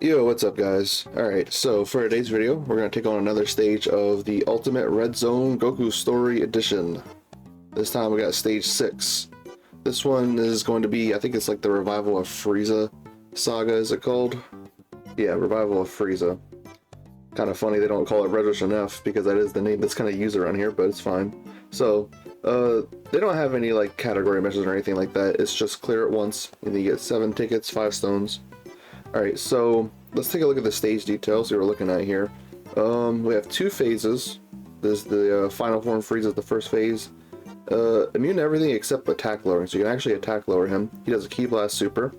Yo, what's up guys? Alright, so for today's video, we're going to take on another stage of the Ultimate Red Zone Goku Story Edition. This time we got stage 6. This one is going to be, I think it's like the revival of FRIEZA Saga, is it called? Yeah, revival of FRIEZA. Kind of funny they don't call it Red Ocean F because that is the name that's kind of used around here, but it's fine. So, they don't have any like category missions or anything like that. It's just clear it once, and you get 7 tickets, 5 stones. Alright, so let's take a look at the stage details we're looking at here. We have 2 phases. There's the final form Frieza is the first phase. Immune to everything except attack lowering, so you can actually attack lower him. He does a Ki Blast Super.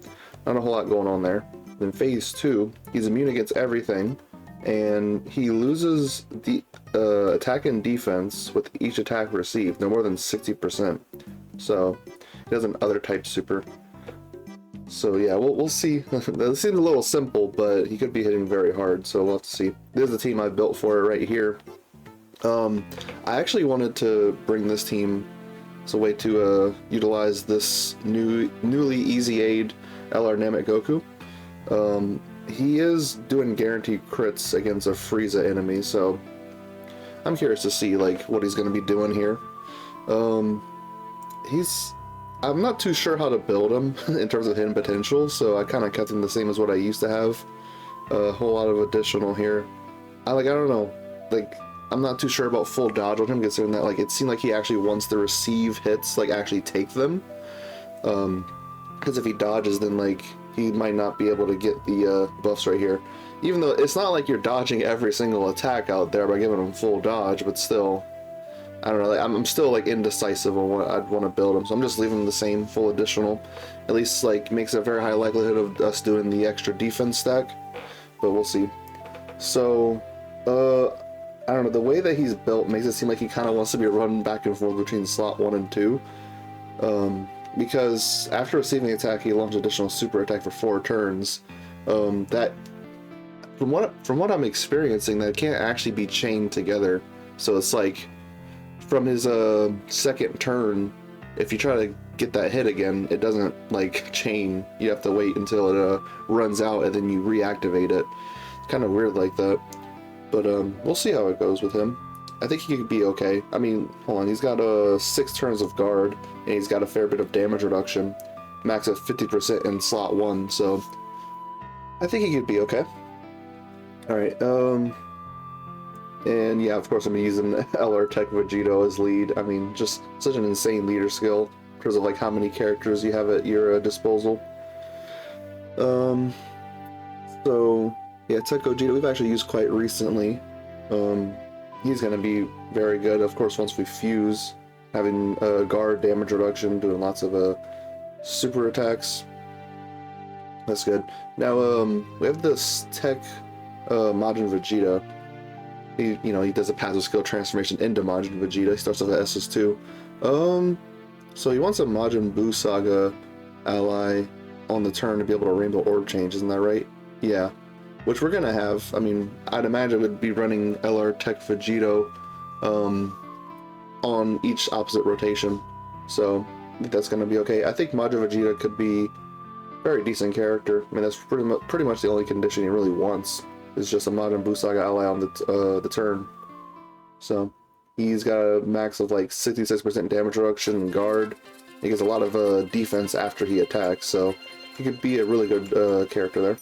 Not a whole lot going on there. Then phase 2, he's immune against everything, and he loses the attack and defense with each attack received, no more than 60%. So he does an other type super. So yeah, we'll see. That seems a little simple, but he could be hitting very hard, so we'll have to see. There's the team I built for it right here. I actually wanted to bring this team as a way to utilize this newly easy aid LR Namek Goku. He is doing guaranteed crits against a Frieza enemy, so I'm curious to see like what he's going to be doing here. I'm not too sure how to build him in terms of hidden potential, so I kind of kept him the same as what I used to have. A whole lot of additional here. I don't know, like, I'm not too sure about full dodge on him, considering that, like, it seemed like he actually wants to receive hits, like, actually take them. Because if he dodges, then, like, he might not be able to get the buffs right here. Even though it's not like you're dodging every single attack out there by giving him full dodge, but still, I don't know, like, I'm still like indecisive on what I'd want to build him, so I'm just leaving him the same full additional. At least like makes a very high likelihood of us doing the extra defense stack, but we'll see. So I don't know, the way that he's built makes it seem like he kind of wants to be running back and forth between slot 1 and 2, because after receiving the attack he launched additional super attack for 4 turns. That from what I'm experiencing, that can't actually be chained together, so it's like from his second turn, if you try to get that hit again, it doesn't like chain. You have to wait until it runs out and then you reactivate it. It's kind of weird like that, but we'll see how it goes with him. I think he could be okay. I mean, hold on, he's got 6 turns of guard and he's got a fair bit of damage reduction, max of 50% in slot 1, so I think he could be okay. Alright, and yeah, of course I'm using LR Tech Vegito as lead. I mean, just such an insane leader skill in terms of like how many characters you have at your disposal. So yeah, Tech Vegito we've actually used quite recently. He's gonna be very good, of course, once we fuse, having guard damage reduction, doing lots of super attacks. That's good. Now we have this Tech Majin Vegeta. He does a passive skill transformation into Majin Vegeta. He starts off at SS2. So he wants a Majin Buu Saga ally on the turn to be able to Rainbow Orb change, isn't that right? Yeah. Which we're gonna have. I mean, I'd imagine we'd be running LR Tech Vegito on each opposite rotation. So I think that's gonna be okay. I think Majin Vegeta could be a very decent character. I mean, that's pretty much the only condition he really wants. Is just a Majin Buu Saga ally on the turn. So he's got a max of like 66% damage reduction and guard. He gets a lot of defense after he attacks, so he could be a really good character there.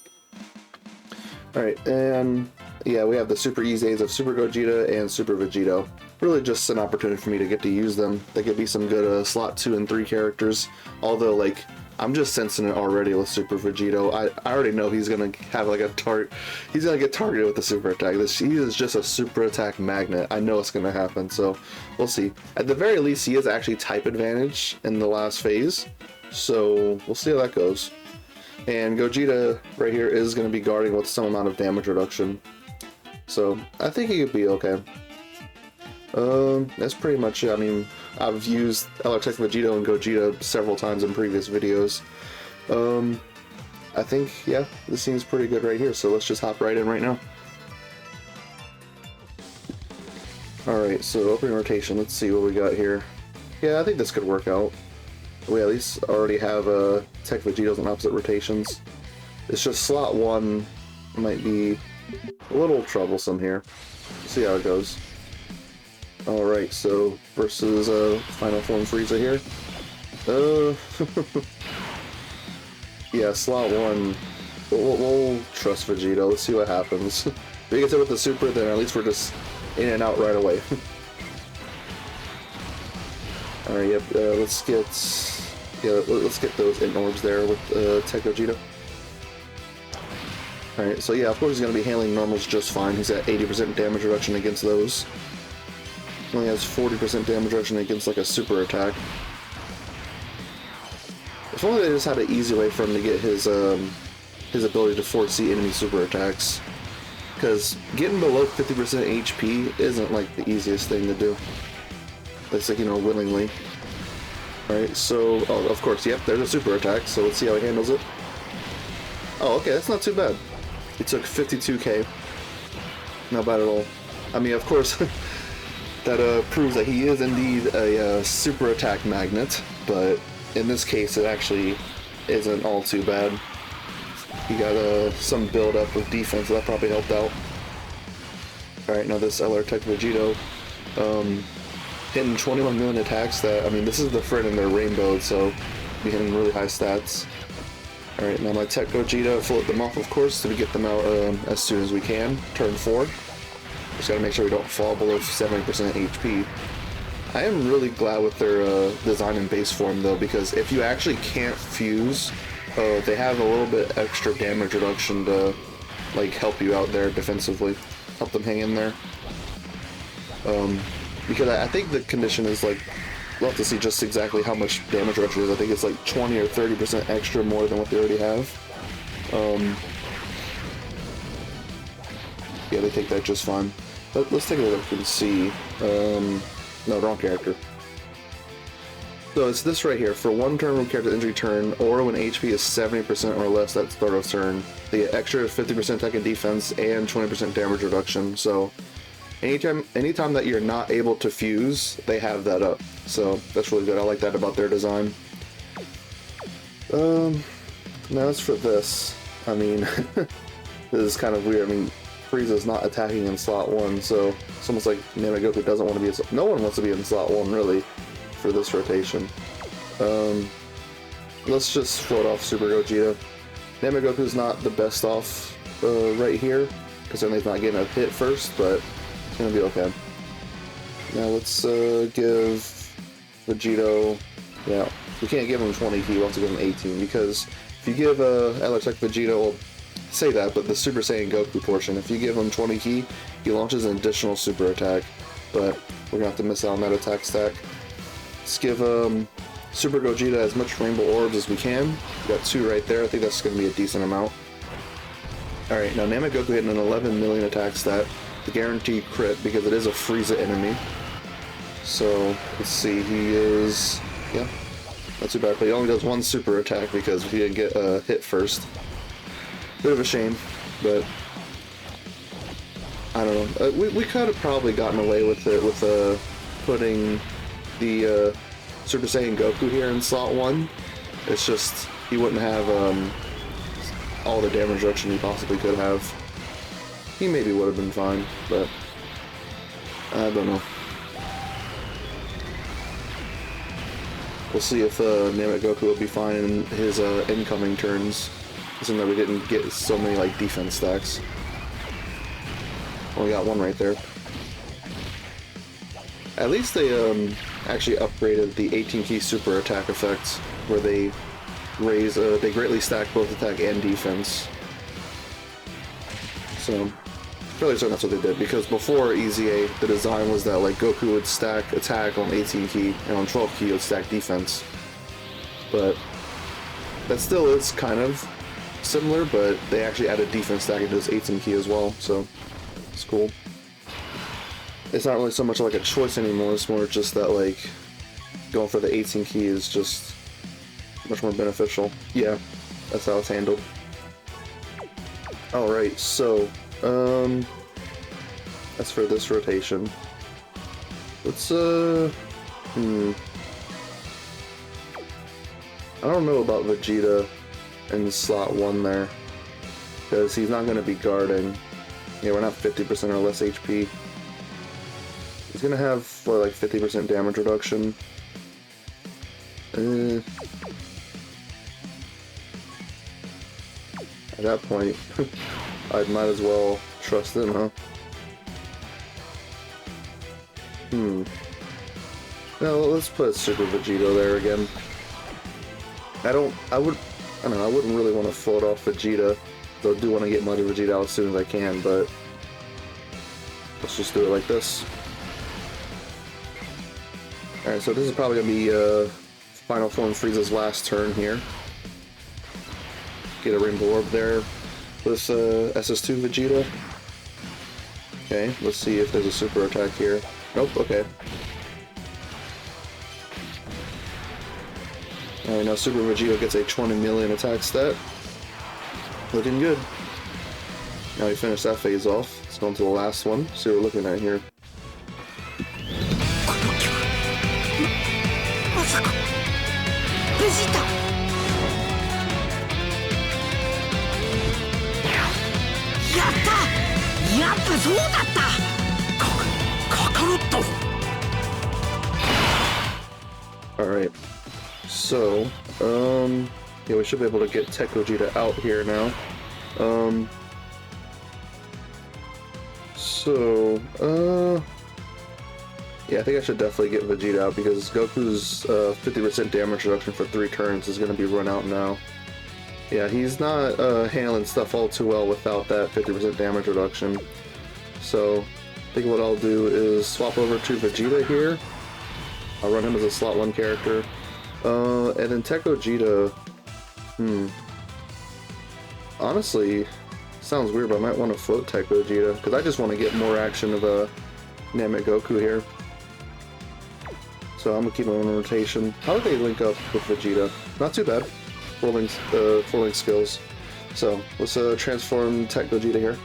Alright, and yeah, we have the Super Easy Aids of Super Gogeta and Super Vegito. Really just an opportunity for me to get to use them. They could be some good slot 2 and 3 characters, although like I'm just sensing it already with Super Vegito. I already know he's gonna have like a target. He's gonna get targeted with the super attack. He is just a super attack magnet. I know it's gonna happen, so we'll see. At the very least, he is actually type advantage in the last phase, so we'll see how that goes. And Gogeta right here is gonna be guarding with some amount of damage reduction, so I think he could be okay. That's pretty much it. I mean, I've used LR Tech Vegito and Gogeta several times in previous videos. I think, yeah, this seems pretty good right here, so let's just hop right in right now. Alright, so opening rotation, let's see what we got here. Yeah, I think this could work out. We at least already have Tech Vegetos on opposite rotations. It's just slot 1 might be a little troublesome here. We'll see how it goes. Alright, so versus Final Form Frieza here. Yeah, slot 1. We'll trust Vegeta. Let's see what happens. If he gets it with the super, then at least we're just in and out right away. Alright, yep, let's get those in orbs there with Tech Vegeta. Alright, so yeah, of course he's going to be handling normals just fine. He's at 80% damage reduction against those. He only has 40% damage reduction against like a super attack. If only they just had an easy way for him to get his ability to foresee enemy super attacks. Because getting below 50% HP isn't like the easiest thing to do. It's like, you know, willingly. Alright, so, oh, of course, yep, there's a super attack, so let's see how he handles it. Oh, okay, that's not too bad. He took 52k. Not bad at all. I mean, of course, that proves that he is indeed a super attack magnet, but in this case, it actually isn't all too bad. He got some build up with defense, so that probably helped out. Alright, now this LR Tech Vegito, hitting 21 million attacks. That, I mean, this is the friend in their rainbow, so be hitting really high stats. Alright, now my Tech Gogeta, float them off, of course, so we get them out as soon as we can. Turn 4. Just gotta make sure we don't fall below 70% HP. I am really glad with their design and base form, though, because if you actually can't fuse, they have a little bit extra damage reduction to, like, help you out there defensively. Help them hang in there. Because I think the condition is, like, we'll have to see just exactly how much damage reduction is. I think it's like 20 or 30% extra more than what they already have. Yeah, they take that just fine. But let's take a look and see. No, wrong character. So it's this right here. For one turn when character injury turn, or when HP is 70% or less at start of turn, they get extra 50% attack and defense and 20% damage reduction. So anytime that you're not able to fuse, they have that up. So that's really good. I like that about their design. Now as for this, I mean, this is kind of weird. I mean, Frieza's not attacking in slot 1, so it's almost like Goku doesn't want to be in, no one wants to be in slot 1 really for this rotation. Let's just float off Super Gogeta. Goku's not the best off right here, because he's not getting a hit first, but it's gonna be okay. Now let's give Vegito, yeah, we can't give him 20 ki, we'll have to give him 18, because if you give Electric Vegito, well, say that, but the Super Saiyan Goku portion, if you give him 20 ki, he launches an additional super attack, but we're gonna have to miss out on that attack stack. Let's give Super Gogeta as much rainbow orbs as we can. We got 2 right there, I think that's gonna be a decent amount. Alright, now Goku hitting an 11 million attack stat, the guaranteed crit, because it is a Frieza enemy. So, let's see, he is, yeah, not too bad, but he only does 1 super attack because he didn't get hit first. Bit of a shame, but I don't know. We could have probably gotten away with it with putting the Super Saiyan Goku here in slot 1. It's just he wouldn't have all the damage reduction he possibly could have. He maybe would have been fine, but I don't know. We'll see if Goku will be fine in his incoming turns. Assuming that we didn't get so many like defense stacks. Only got 1 right there. At least they actually upgraded the 18 ki super attack effect, where they raise they greatly stack both attack and defense. So fairly certain that's what they did, because before EZA the design was that like Goku would stack attack on 18 ki and on 12 ki he would stack defense. But that still is kind of similar, but they actually added defense stack into this 18 ki as well, so it's cool. It's not really so much like a choice anymore, it's more just that like going for the 18 ki is just much more beneficial. Yeah, that's how it's handled. Alright, so as for this rotation, let's I don't know about Vegeta in slot 1 there. because he's not going to be guarding. Yeah, we're not 50% or less HP. He's going to have, what, like 50% damage reduction. At that point, I might as well trust him, huh? No, let's put Super Vegito there again. I wouldn't really want to float off Vegeta, though I do want to get Muddy Vegeta out as soon as I can, but let's just do it like this. Alright, so this is probably going to be Final Form Frieza's last turn here. Get a Rainbow Orb there with SS2 Vegeta. Okay, let's see if there's a super attack here. Nope, okay. Alright, now Super Vegeta gets a 20 million attack stat. Looking good. Now we finish that phase off. Let's go on to the last one. See what we're looking at here. Alright. So, yeah, we should be able to get Tech Gogeta out here now. Yeah, I think I should definitely get Vegeta out because Goku's 50% damage reduction for 3 turns is going to be run out now. Yeah, he's not handling stuff all too well without that 50% damage reduction. So, I think what I'll do is swap over to Vegeta here. I'll run him as a slot 1 character. And then Tech Gogeta, honestly, sounds weird, but I might want to float Tech Gogeta, because I just want to get more action of Namek Goku here. So I'm going to keep him on rotation. How do they link up with Vegeta? Not too bad. Full link skills. So, let's transform Tech Gogeta here.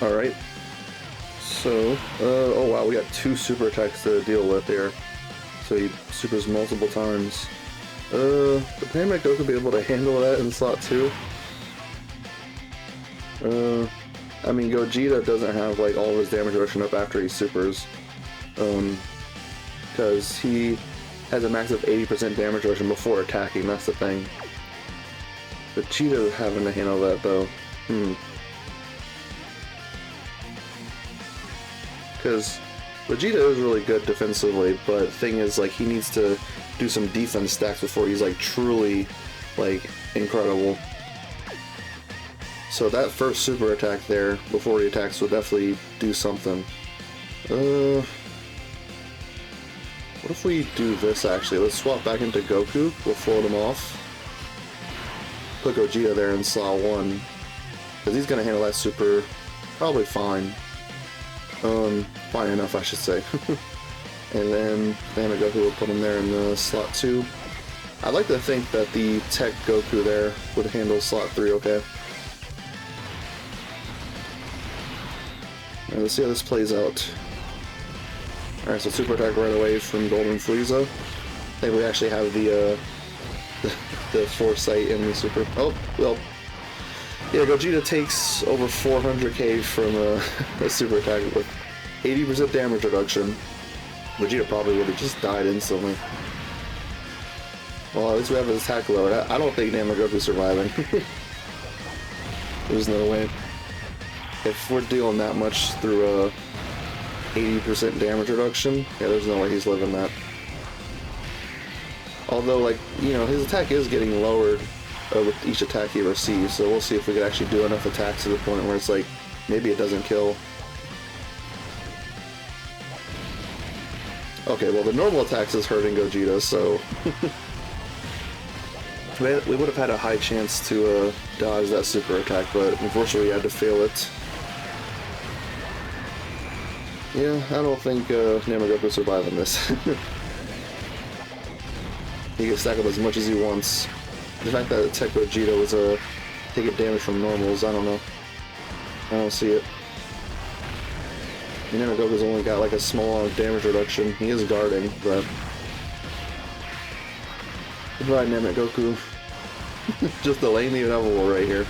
Alright, so, oh wow, we got 2 super attacks to deal with here. So he supers multiple times. The Namek Goku will be able to handle that in slot 2. I mean, Gogeta doesn't have like all of his damage reduction up after he supers. Because he has a max of 80% damage reduction before attacking, that's the thing. Vegeta's having to handle that though. Because Vegeta is really good defensively, but the thing is, like, he needs to do some defense stacks before he's like truly like incredible. So that first super attack there before he attacks will definitely do something. What if we do this actually? Let's swap back into Goku. We'll float him off. Put Gogeta there in slot 1. Because he's going to handle that super probably fine. Fine enough, I should say. And then Namek Goku will put him there in slot 2. I'd like to think that the Tech Goku there would handle slot 3 okay. Alright, let's see how this plays out. Alright, so super attack right away from Golden Frieza. I think we actually have the foresight in the super. Oh, well. Yeah, Gogeta takes over 400k from a super attack with 80% damage reduction. Vegeta probably would have just died instantly. Well, at least we have his attack load. I don't think Namek Goku's surviving. There's no way. If we're dealing that much through 80% damage reduction, yeah, there's no way he's living that. Although, like, you know, his attack is getting lowered with each attack he receives, so we'll see if we can actually do enough attacks to the point where it's like, maybe it doesn't kill. Okay, well, the normal attacks is hurting Gogeta, so we would have had a high chance to dodge that super attack, but unfortunately we had to fail it. Yeah, I don't think Namagoko surviving this. He can stack up as much as he wants. The fact that Tech Vegeta was taking damage from normals, I don't know. I don't see it. Namagoko's only got like a small damage reduction. He is guarding, but goodbye, Namagoku. Just delaying the inevitable right here.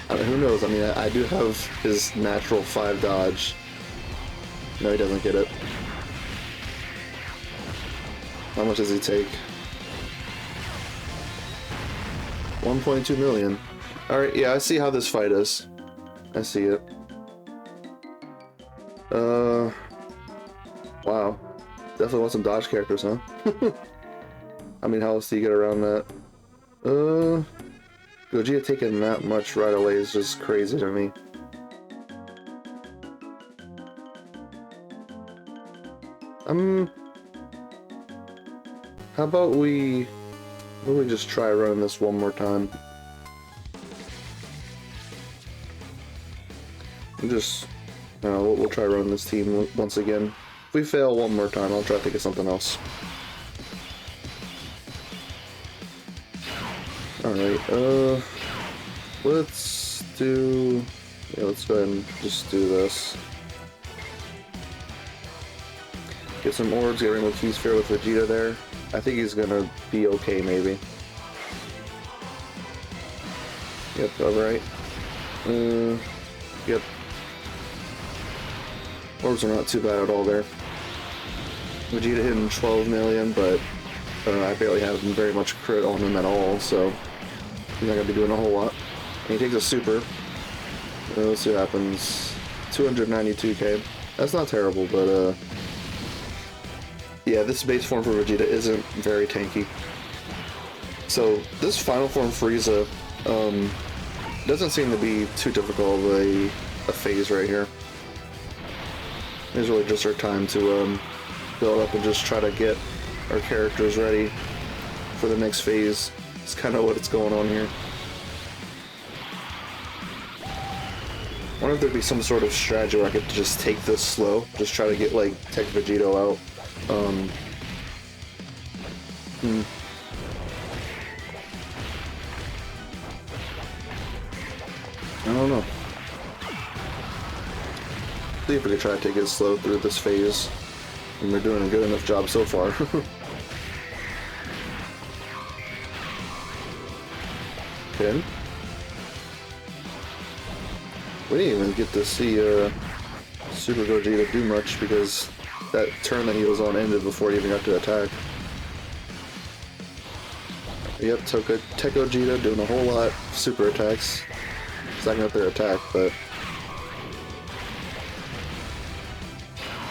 I mean, who knows? I mean, I do have his natural 5 dodge. No, he doesn't get it. How much does he take? 1.2 million. Alright, yeah, I see how this fight is. I see it. Wow. Definitely want some dodge characters, huh? I mean, how else do you get around that? Gogeta taking that much right away is just crazy to me. How about we just try running this one more time? We'll try running this team once again. If we fail one more time, I'll try to think of something else. Alright, let's do... Yeah, let's go ahead and just do this. Get some orbs, get Rainbow Key Sphere with Vegeta there. I think he's gonna be okay, maybe. Yep, alright. Yep. Orbs are not too bad at all there. Vegeta hitting 12 million, but I barely have very much crit on him at all, so he's not gonna be doing a whole lot. And he takes a super. Let's see what happens. 292k. That's not terrible, but yeah, this base form for Vegeta isn't very tanky. So this final form Frieza doesn't seem to be too difficult of a phase right here. It's really just our time to build up and just try to get our characters ready for the next phase. It's kind of what's going on here. I wonder if there'd be some sort of strategy where I could just take this slow, just try to get like Tech Vegito out. I don't know. See if we can try to take it slow through this phase. And we're doing a good enough job so far. Okay. We didn't even get to see Super Gogeta do much because that turn that he was on ended before he even got to attack. Yep, Tech Gogeta doing a whole lot of super attacks. Stacking up their attack, but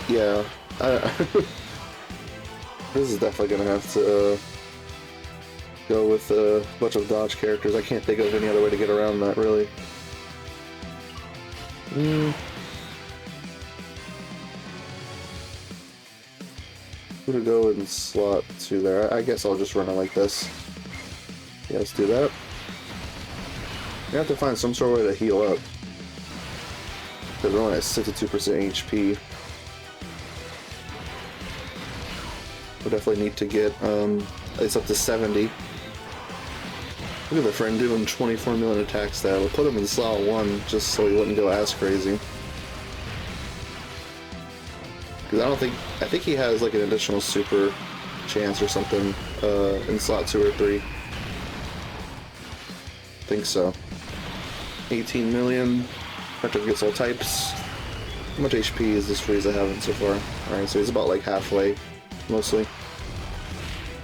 yeah, this is definitely gonna have to go with a bunch of dodge characters. I can't think of any other way to get around that, really. I'm gonna go and slot 2 there. I guess I'll just run it like this. Yeah, let's do that. We have to find some sort of way to heal up. Because we're only at 62% HP. We'll definitely need to get at least up to 70. Look at the friend doing 24 million attacks there. We'll put him in slot 1 just so he wouldn't go as crazy. Because I think he has like an additional super chance or something in slot 2 or 3. I think so. 18 million. After gets all types. How much HP is this Frieza having so far? Alright, so he's about like halfway, mostly.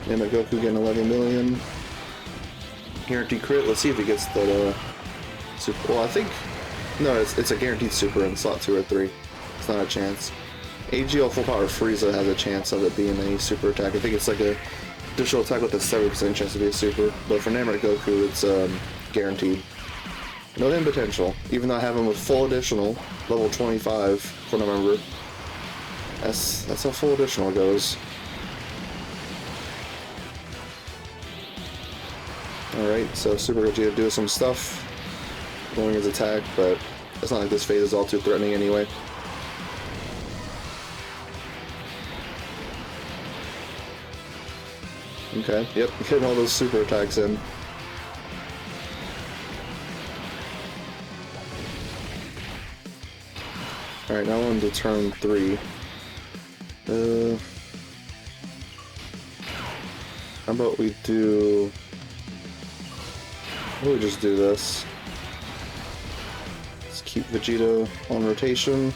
And Goku getting 11 million. Guaranteed crit. Let's see if he gets that super. Well, I think no, it's a guaranteed super in slot 2 or 3. It's not a chance. AGL full power Frieza has a chance of it being a super attack. I think it's like a additional attack with a 7% chance to be a super. But for Goku, it's guaranteed. No hidden potential. Even though I have him with full additional, level 25, if I remember. That's how full additional goes. Alright, so Super Vegeta doing some stuff, lowering his attack, but It's not like this phase is all too threatening anyway. Okay, yep, getting all those super attacks in. Alright, now on to turn 3. How about we do... We'll just do this. Let's keep Vegeta on rotation.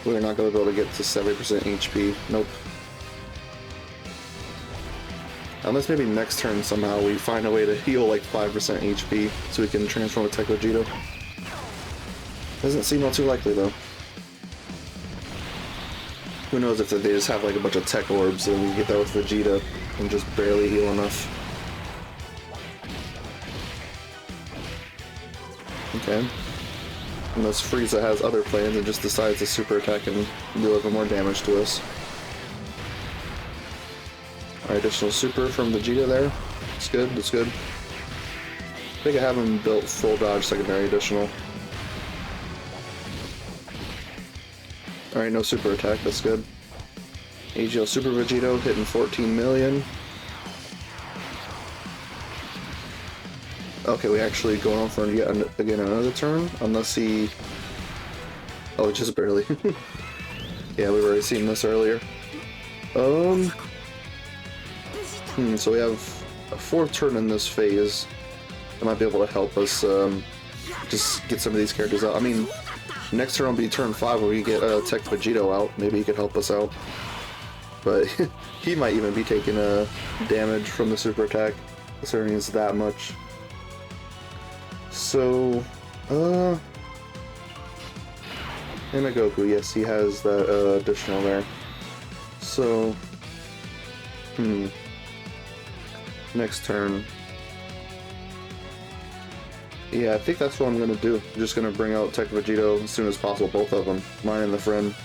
We're not going to be able to get to 70% HP. Nope. Unless maybe next turn somehow we find a way to heal like 5% HP so we can transform with Tech Vegeta. Doesn't seem all too likely though. Who knows if they just have like a bunch of tech orbs and we can get that with Vegeta and just barely heal enough. Okay. Unless Frieza has other plans and just decides to super attack and do a little more damage to us. Alright, additional super from Vegeta there. It's good, it's good. I think I have him built full dodge secondary additional. Alright, no super attack, that's good. AGL Super Vegito hitting 14 million. Okay, we actually going on for yet again another turn, unless he... Oh, just barely. Yeah, we've already seen this earlier. So we have a 4th turn in this phase that might be able to help us just get some of these characters out. I mean, next turn will be turn 5 where we get Tech Vegito out. Maybe he could help us out. But he might even be taking damage from the super attack, considering it's that much. So, and a Goku, yes, he has that additional there. So, next turn. Yeah, I think that's what I'm gonna do. I'm just gonna bring out Tech Vegito as soon as possible, both of them, mine and the friend.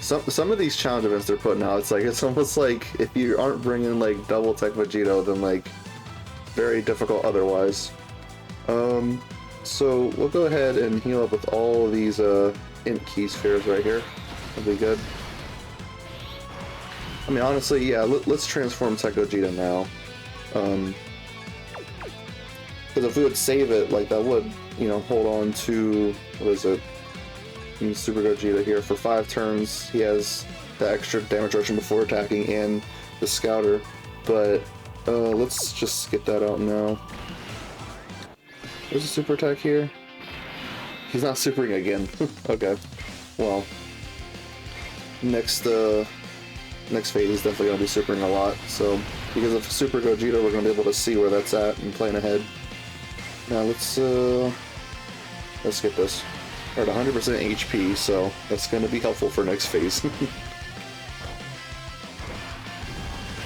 Some of these challenge events they're putting out, it's almost like if you aren't bringing like double Tech Vegito, then like very difficult otherwise. So we'll go ahead and heal up with all of these Int Key Spheres right here. That'll be good. I mean, honestly, yeah, let's transform Tech Vegeta now. Because if we would save it, like that would, you know, hold on to, what is it? Super Gogeta here for 5 turns. He has the extra damage reduction before attacking and the Scouter. But let's just get that out now. There's a super attack here. He's not supering again. Okay. Well, next phase is definitely gonna be supering a lot. So because of Super Gogeta, we're gonna be able to see where that's at and plan ahead. Now let's get this. We're at 100% HP, so that's gonna be helpful for next phase.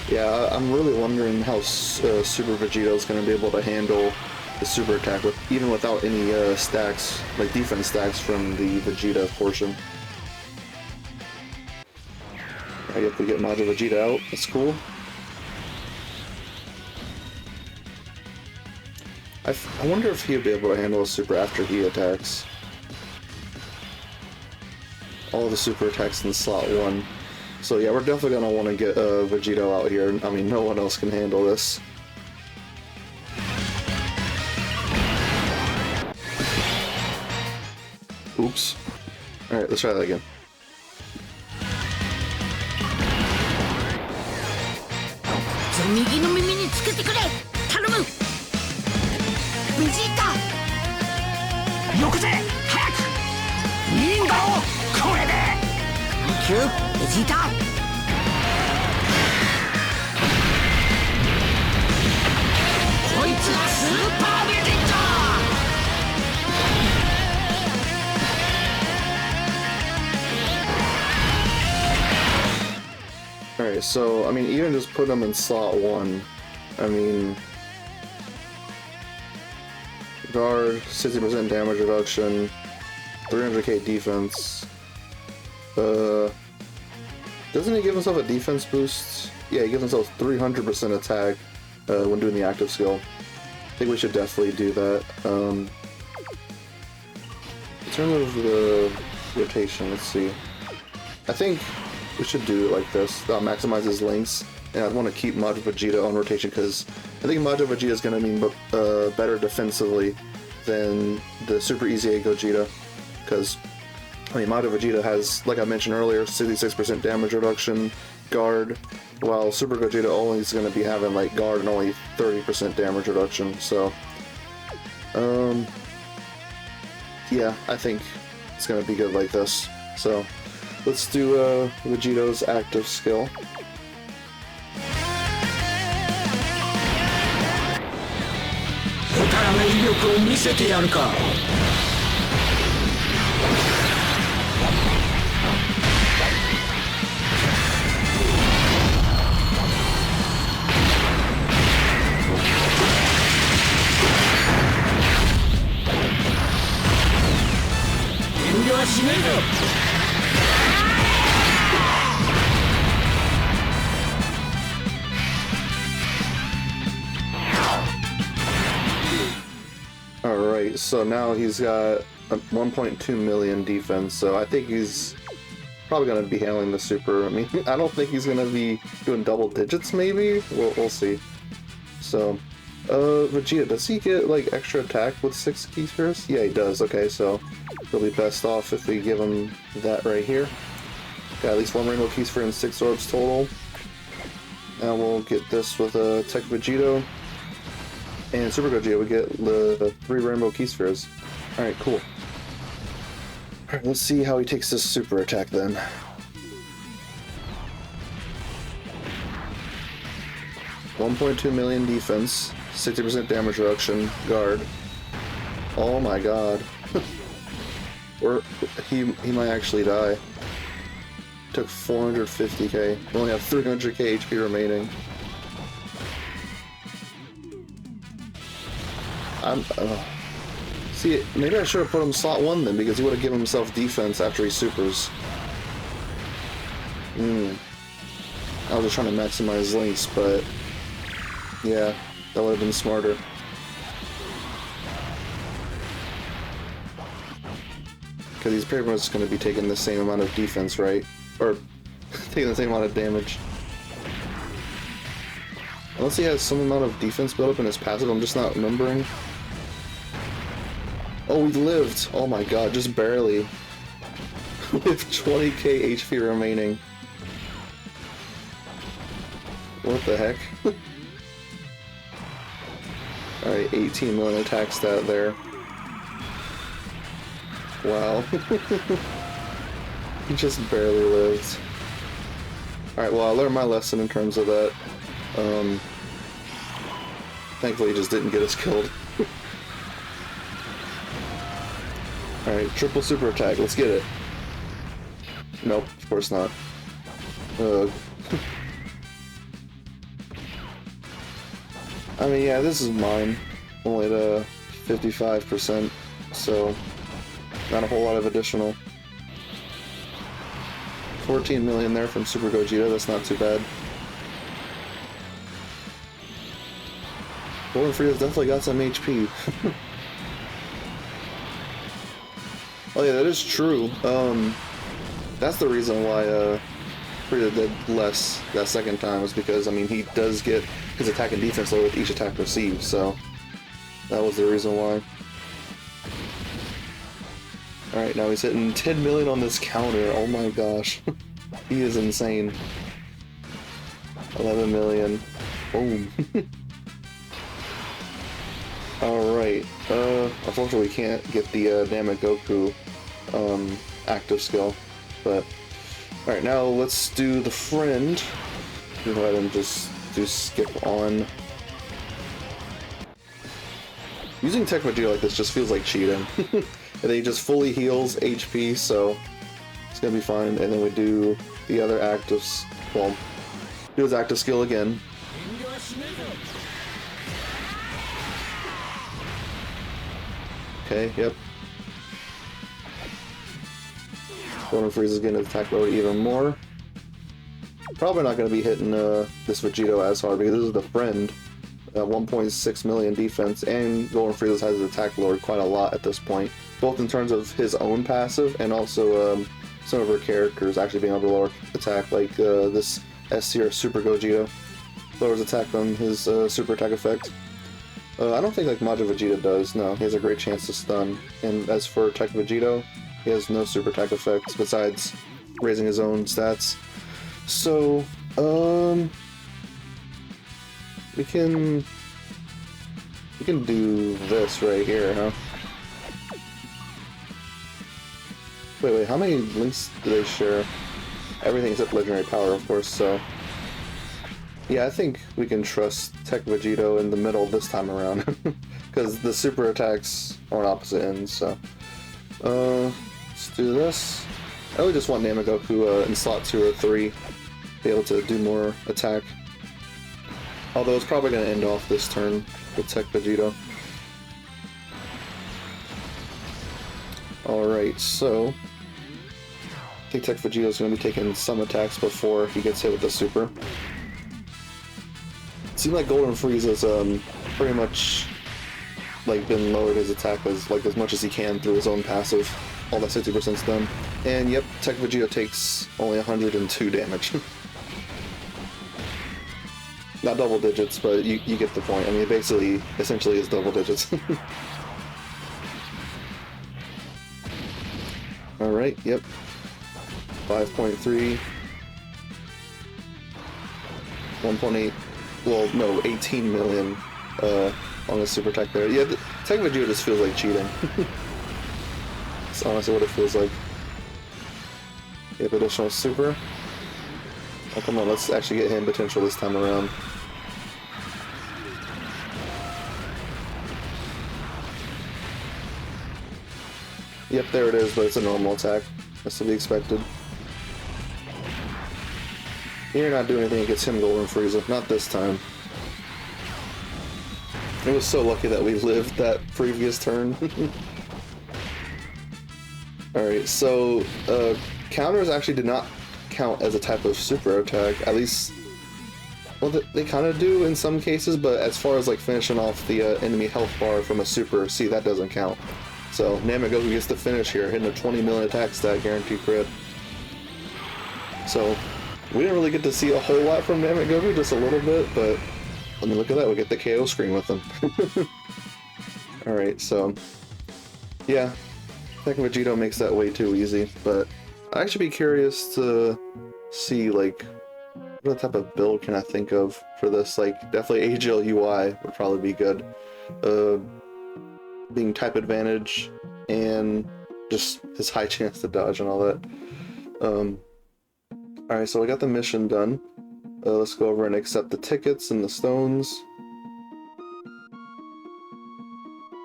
Yeah, I'm really wondering how Super Vegito is gonna be able to handle the super attack even without any stacks, like defense stacks from the Vegeta portion. I guess we get Majin Vegeta out. That's cool. I wonder if he'll be able to handle a super after he attacks. All the super attacks in slot 1. So yeah, we're definitely gonna want to get Vegito out here. I mean, no one else can handle this. Oops. Alright, let's try that again. Alright, so, I mean, even just put them in slot 1, I mean, guard, 60% damage reduction, 300k defense, doesn't he give himself a defense boost? Yeah, he gives himself 300% attack, when doing the active skill. I think we should definitely do that. In terms of the rotation, let's see. I think we should do it like this. That maximizes links, and I'd want to keep Majin Vegeta on rotation because I think Majin Vegeta is going to be better defensively than the Super Easy A Gogeta. Because, I mean, Majin Vegeta has, like I mentioned earlier, 66% damage reduction, guard, while Super Gogeta only is going to be having like guard and only 30% damage reduction. So, yeah, I think it's going to be good like this. So, let's do Vegeto's active skill. Alright, so now he's got a 1.2 million defense, so I think he's probably going to be handling the super. I mean, I don't think he's going to be doing double digits, maybe? We'll see. So, Vegeta, does he get, like, extra attack with 6 key spheres? Yeah, he does. Okay, so he'll be best off if we give him that right here. Got at least 1 rainbow key sphere and 6 orbs total. Now we'll get this with a Tech Vegito. And Super Gogeta, we get the 3 rainbow key spheres. Alright, cool. Alright, let's see how he takes this super attack then. $1.2 million defense, 60% damage reduction, guard. Oh my god. Or he might actually die. Took 450k. We only have 300k HP remaining. See, maybe I should have put him slot 1 then, because he would have given himself defense after he supers. I was just trying to maximize links, but yeah, that would have been smarter. Because he's pretty much going to be taking the same amount of defense, right? Or taking the same amount of damage. Unless he has some amount of defense built up in his passive, I'm just not remembering. Oh, we lived! Oh my god, just barely. With 20k HP remaining. What the heck? Alright, 18 million attack stat there. Wow. He just barely lived. Alright, well, I learned my lesson in terms of that. Thankfully, he just didn't get us killed. Alright, triple super attack, let's get it. Nope, of course not. I mean, yeah, this is mine. Only at 55%, so not a whole lot of additional. 14 million there from Super Gogeta, that's not too bad. Golden Frieza's definitely got some HP. Oh yeah, that is true. That's the reason why Frieza did less that second time, is because, I mean, he does get his attack and defense low with each attack received, so that was the reason why. Alright, now he's hitting 10 million on this counter. Oh my gosh. He is insane. 11 million. Boom. Alright, unfortunately we can't get the Damn It Goku active skill, but alright, now let's do the friend. Go ahead and just do skip on. Using Tech Vegeta like this just feels like cheating. And then he just fully heals HP, so it's gonna be fine. And then we do the other actives, well, do his active skill again. Okay, yep. Golden Frieza's getting his attack load even more. Probably not going to be hitting this Vegito as hard because this is the friend. 1.6 million defense, and Golden Frieza has his attack lowered quite a lot at this point, both in terms of his own passive and also some of her characters actually being able to lower attack, like this S tier Super Gogeta lowers attack on his super attack effect. I don't think like Majin Vegeta does. No, he has a great chance to stun. And as for Tech Vegito, he has no super attack effects besides raising his own stats. So, we can do this right here, huh? Wait, how many links do they share? Everything except legendary power, of course, so... Yeah, I think we can trust Tech Vegito in the middle this time around, because the super attacks are on opposite ends, so... let's do this. I really just want Namagoku in slot 2 or 3 be able to do more attack. Although it's probably going to end off this turn with Tech Vegito. Alright, so... I think Tech Vegito's going to be taking some attacks before he gets hit with the super. It seems like Golden Frieza's pretty much like been lowered his attack as much as he can through his own passive. All that 60%'s done. And yep, Tech Vegito takes only 102 damage. Not double digits, but you get the point. I mean, it basically, essentially is double digits. Alright, yep. 5.3. 1.8. Well, no, 18 million on the super attack there. Yeah, Tech Vegito just feels like cheating. That's honestly what it feels like. Yep, additional super. Oh, come on, let's actually get him potential this time around. Yep, there it is, but it's a normal attack. That's to be expected. You're not doing anything against him, Golden Frieza. Not this time. It was so lucky that we lived that previous turn. Alright, so counters actually did not count as a type of super attack. At least, well, they kind of do in some cases, but as far as like finishing off the enemy health bar from a super, see, that doesn't count. So Namagoku gets the finish here, hitting a 20 million attack stat, guaranteed crit. So we didn't really get to see a whole lot from Namagoku, just a little bit, but I mean, look at that, we get the KO screen with him. Alright, so yeah, Tech Vegito makes that way too easy, but I'd actually be curious to see, like, what type of build can I think of for this. Like, definitely AGL UI would probably be good. Being type advantage and just his high chance to dodge and all that. Alright, so we got the mission done. Let's go over and accept the tickets and the stones.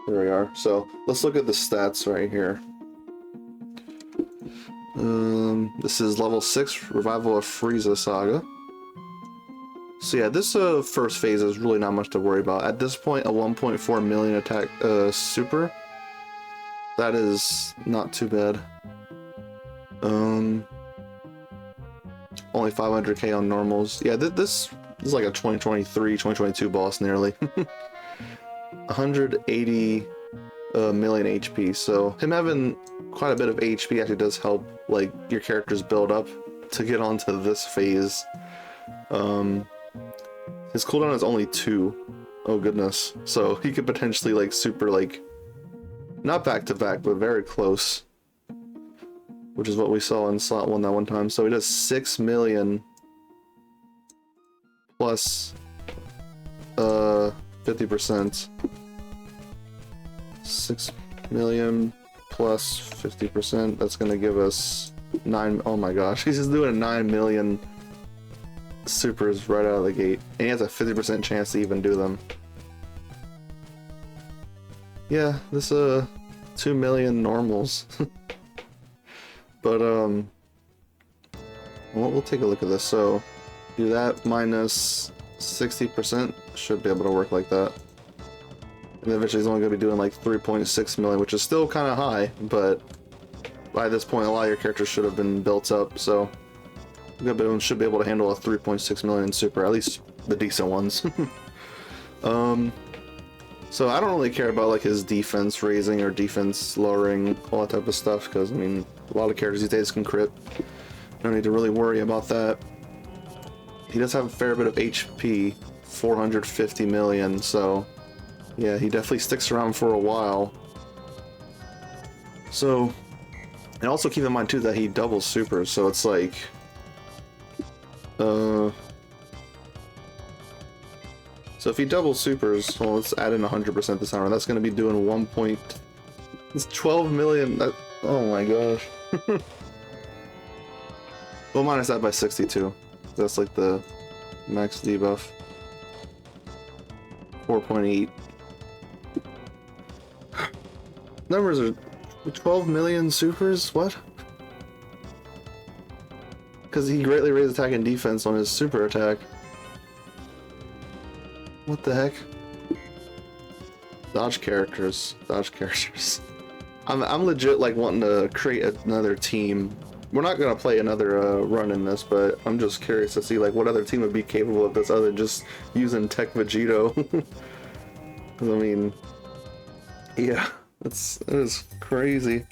There we are. So let's look at the stats right here. This is level 6, Revival of Frieza Saga. So yeah, this first phase is really not much to worry about. At this point, a 1.4 million attack super. That is not too bad. Only 500k on normals. Yeah, this is like a 2023, 2022 boss nearly. 180 million HP, so him having quite a bit of HP actually does help, like, your characters build up to get onto this phase. His cooldown is only 2. Oh goodness. So he could potentially, like, super, like, not back to back, but very close. Which is what we saw in slot 1 that one time. So he does 6 million plus 50%. 6 million plus 50%. That's gonna give us 9. Oh my gosh, he's just doing a 9 million supers right out of the gate, and he has a 50% chance to even do them. Yeah, this 2 million normals. But we'll take a look at this. So do that minus 60%, should be able to work like that. And eventually he's only going to be doing like 3.6 million, which is still kind of high, but by this point a lot of your characters should have been built up, so a good bit of them should be able to handle a 3.6 million super, at least the decent ones. So I don't really care about like his defense raising or defense lowering, all that type of stuff, because I mean, a lot of characters these days can crit. I don't need to really worry about that. He does have a fair bit of HP, 450 million, so yeah, he definitely sticks around for a while. So, and also keep in mind too that he doubles supers, so it's like, so if he doubles supers, well, let's add in 100% this time. That's going to be doing 1 point. It's 12 million. That, oh my gosh. We'll minus that by 62. That's like the max debuff. 4.8. Numbers are 12 million supers? What? Because he greatly raised attack and defense on his super attack. What the heck? Dodge characters. Dodge characters. I'm legit like wanting to create another team. We're not gonna play another run in this, but I'm just curious to see like what other team would be capable of this other than just using Tech Vegito. I mean, yeah, that is crazy.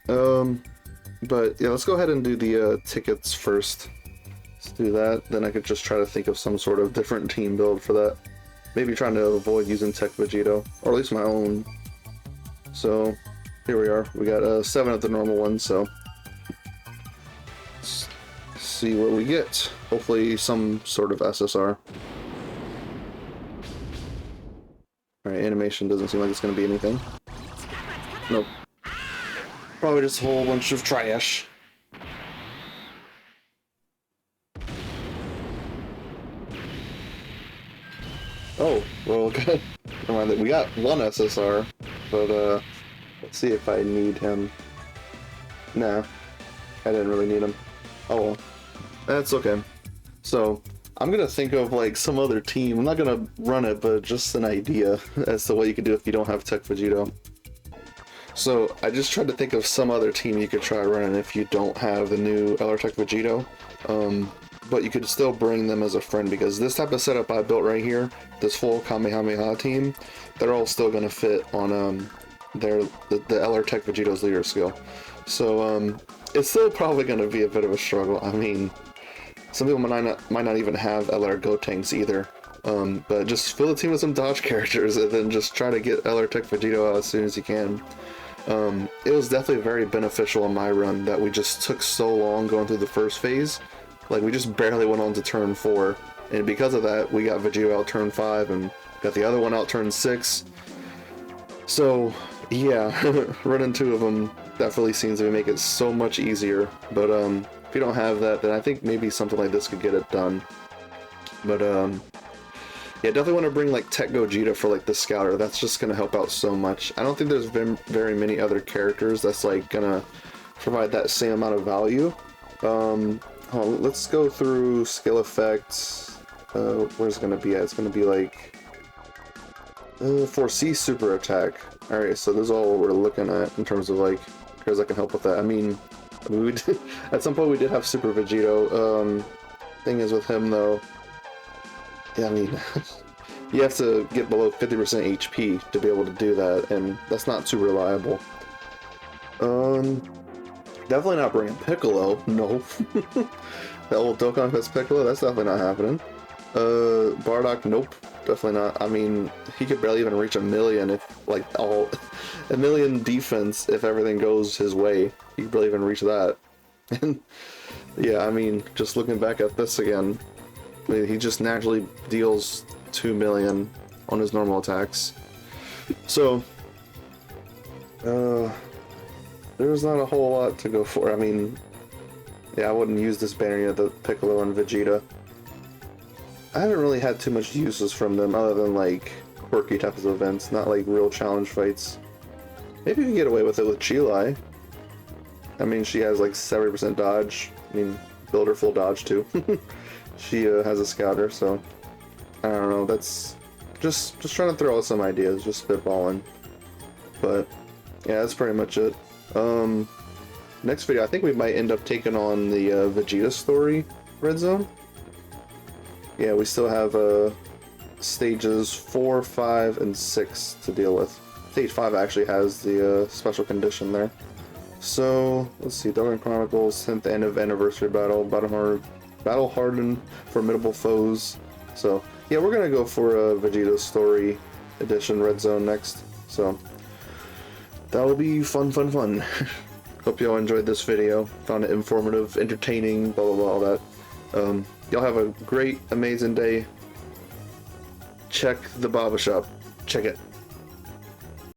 But yeah, let's go ahead and do the tickets first. Let's do that, then I could just try to think of some sort of different team build for that. Maybe trying to avoid using Tech Vegito, or at least my own. So here we are. We got 7 of the normal ones, so let's see what we get. Hopefully some sort of SSR. Alright, animation doesn't seem like it's going to be anything. Nope. Probably just a whole bunch of trash. Oh, well, good. Never mind that we got 1 SSR, but let's see if I need him. Nah, I didn't really need him. Oh well, that's okay. So I'm gonna think of like some other team. I'm not gonna run it, but just an idea as to what you could do if you don't have Tech Vegito. So I just tried to think of some other team you could try running if you don't have the new LR Tech Vegito. But you could still bring them as a friend, because this type of setup I built right here, this full Kamehameha team, they're all still going to fit on the LR Tech Vegito's leader skill. So it's still probably going to be a bit of a struggle. I mean, some people might not even have LR Gotenks either. But just fill the team with some dodge characters and then just try to get LR Tech Vegito out as soon as you can. It was definitely very beneficial in my run that we just took so long going through the first phase. Like, we just barely went on to turn 4, and because of that, we got Vegito out turn 5, and got the other one out turn 6. So, yeah, running 2 of them definitely seems to make it so much easier. But, if you don't have that, then I think maybe something like this could get it done. But, yeah, definitely want to bring, like, Tech Gogeta for, like, the Scouter. That's just going to help out so much. I don't think there's very many other characters that's, like, going to provide that same amount of value. Let's go through skill effects. Where's it going to be at? It's going to be like foresee super attack. Alright, so this is all we're looking at in terms of like characters that can help with that. I mean we did, at some point we did have Super Vegito. Thing is with him though, yeah, I mean you have to get below 50% HP to be able to do that, and that's not too reliable. Definitely not bringing Piccolo, no. That old Dokkan Quest Piccolo, that's definitely not happening. Bardock, nope, definitely not. I mean, he could barely even reach 1 million if, like, 1 million defense if everything goes his way. He could barely even reach that. And, yeah, I mean, just looking back at this again, I mean, he just naturally deals 2 million on his normal attacks. So, there's not a whole lot to go for. I mean, yeah, I wouldn't use this banner yet, the Piccolo and Vegeta. I haven't really had too much uses from them other than like quirky types of events, not like real challenge fights. Maybe you can get away with it with Chilai. I mean, she has like 70% dodge. I mean, build her full dodge too. She has a scouter, so I don't know. That's just trying to throw out some ideas, just spitballing. But yeah, that's pretty much it. Next video, I think we might end up taking on the Vegeta story Red Zone. Yeah, we still have stages 4, 5, and 6 to deal with. Stage 5 actually has the special condition there. So, let's see, Dokkan Chronicles, 10th anniversary battle, battle hardened, formidable foes. So, yeah, we're gonna go for a Vegeta Story Edition Red Zone next. So, that'll be fun. Hope y'all enjoyed this video, found it informative, entertaining, blah blah blah, all that. Y'all have a great, amazing day. Check the Baba Shop. Check it.